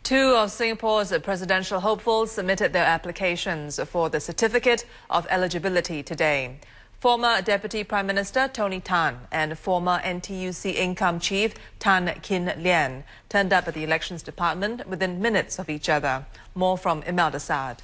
Two of Singapore's presidential hopefuls submitted their applications for the Certificate of Eligibility today. Former Deputy Prime Minister Tony Tan and former NTUC Income Chief Tan Kin Lian turned up at the Elections Department within minutes of each other. More from Imelda Saad.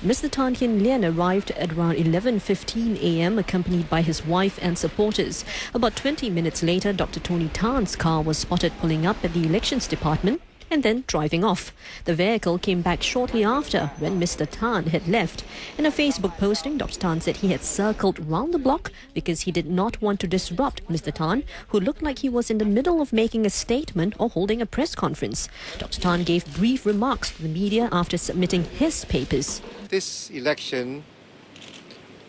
Mr. Tan Kin Lian arrived at around 11:15 a.m. accompanied by his wife and supporters. About 20 minutes later, Dr. Tony Tan's car was spotted pulling up at the Elections Department and then driving off. The vehicle came back shortly after when Mr. Tan had left. In a Facebook posting, Dr. Tan said he had circled round the block because he did not want to disrupt Mr. Tan, who looked like he was in the middle of making a statement or holding a press conference. Dr. Tan gave brief remarks to the media after submitting his papers. This election,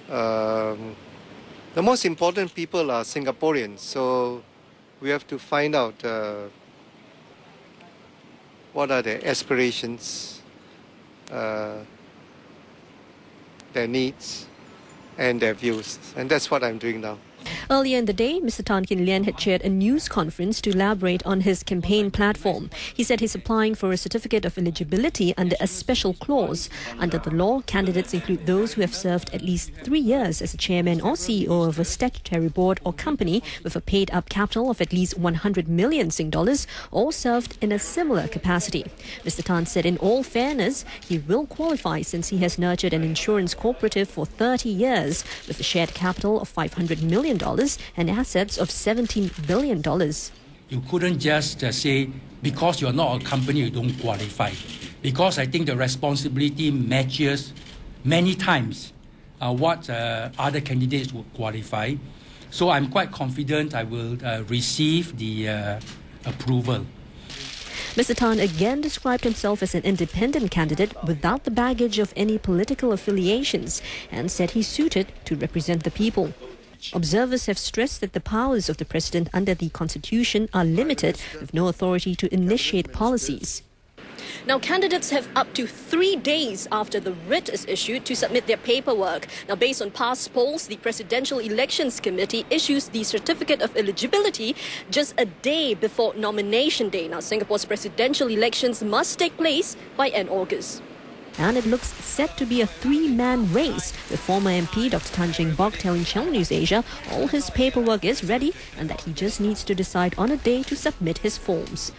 the most important people are Singaporeans, so we have to find out what are their aspirations, their needs, and their views. And that's what I'm doing now. Earlier in the day, Mr. Tan Kin Lian had chaired a news conference to elaborate on his campaign platform. He said he's applying for a certificate of eligibility under a special clause. Under the law, candidates include those who have served at least 3 years as a chairman or CEO of a statutory board or company with a paid-up capital of at least 100 million Sing dollars or served in a similar capacity. Mr. Tan said in all fairness, he will qualify since he has nurtured an insurance cooperative for 30 years with a shared capital of $500 million and assets of $17 billion. You couldn't just say, because you're not a company, you don't qualify. Because I think the responsibility matches many times what other candidates would qualify. So I'm quite confident I will receive the approval. Mr. Tan again described himself as an independent candidate without the baggage of any political affiliations and said he's suited to represent the people. Observers have stressed that the powers of the president under the constitution are limited, with no authority to initiate policies. Now, candidates have up to 3 days after the writ is issued to submit their paperwork. Now, based on past polls, the Presidential Elections Committee issues the Certificate of Eligibility just a day before nomination day. Now, Singapore's presidential elections must take place by end August. And it looks set to be a 3-man race, with former MP Dr. Tan Cheng Bock telling Channel News Asia all his paperwork is ready and that he just needs to decide on a day to submit his forms.